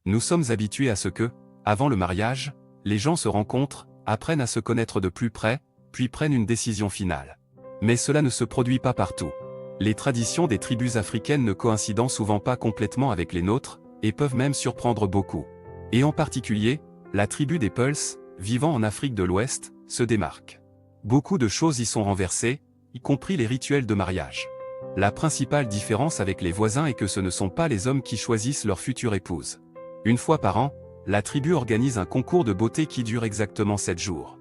Nous sommes habitués à ce que, avant le mariage, les gens se rencontrent, apprennent à se connaître de plus près, puis prennent une décision finale. Mais cela ne se produit pas partout. Les traditions des tribus africaines ne coïncident souvent pas complètement avec les nôtres, et peuvent même surprendre beaucoup. Et en particulier, la tribu des Peuls, vivant en Afrique de l'Ouest, se démarque. Beaucoup de choses y sont renversées, y compris les rituels de mariage. La principale différence avec les voisins est que ce ne sont pas les hommes qui choisissent leur future épouse. Une fois par an, la tribu organise un concours de beauté qui dure exactement 7 jours.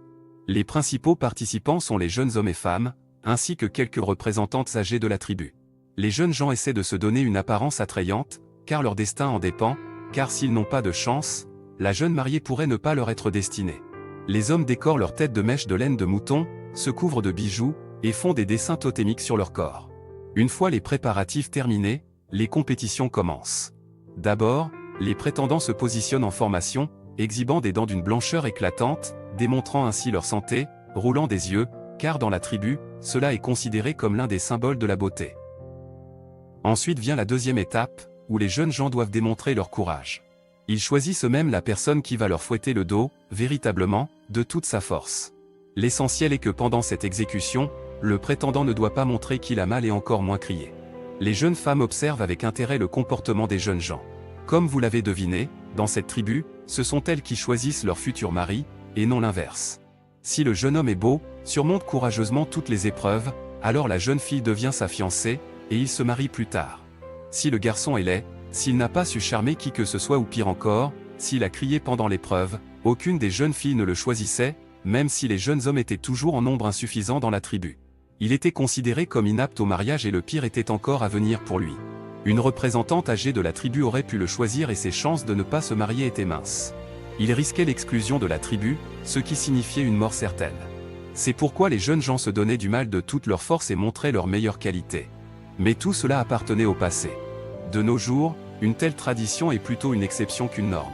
Les principaux participants sont les jeunes hommes et femmes, ainsi que quelques représentantes âgées de la tribu. Les jeunes gens essaient de se donner une apparence attrayante, car leur destin en dépend, car s'ils n'ont pas de chance, la jeune mariée pourrait ne pas leur être destinée. Les hommes décorent leur tête de mèches de laine de mouton, se couvrent de bijoux, et font des dessins totémiques sur leur corps. Une fois les préparatifs terminés, les compétitions commencent. D'abord, les prétendants se positionnent en formation, exhibant des dents d'une blancheur éclatante, démontrant ainsi leur santé, roulant des yeux, car dans la tribu, cela est considéré comme l'un des symboles de la beauté. Ensuite vient la deuxième étape, où les jeunes gens doivent démontrer leur courage. Ils choisissent eux-mêmes la personne qui va leur fouetter le dos, véritablement, de toute sa force. L'essentiel est que pendant cette exécution, le prétendant ne doit pas montrer qu'il a mal et encore moins crier. Les jeunes femmes observent avec intérêt le comportement des jeunes gens. Comme vous l'avez deviné, dans cette tribu, ce sont elles qui choisissent leur futur mari, et non l'inverse. Si le jeune homme est beau, surmonte courageusement toutes les épreuves, alors la jeune fille devient sa fiancée, et il se marie plus tard. Si le garçon est laid, s'il n'a pas su charmer qui que ce soit ou pire encore, s'il a crié pendant l'épreuve, aucune des jeunes filles ne le choisissait, même si les jeunes hommes étaient toujours en nombre insuffisant dans la tribu. Il était considéré comme inapte au mariage et le pire était encore à venir pour lui. Une représentante âgée de la tribu aurait pu le choisir et ses chances de ne pas se marier étaient minces. Il risquait l'exclusion de la tribu, ce qui signifiait une mort certaine. C'est pourquoi les jeunes gens se donnaient du mal de toute leur force et montraient leurs meilleures qualités. Mais tout cela appartenait au passé. De nos jours, une telle tradition est plutôt une exception qu'une norme.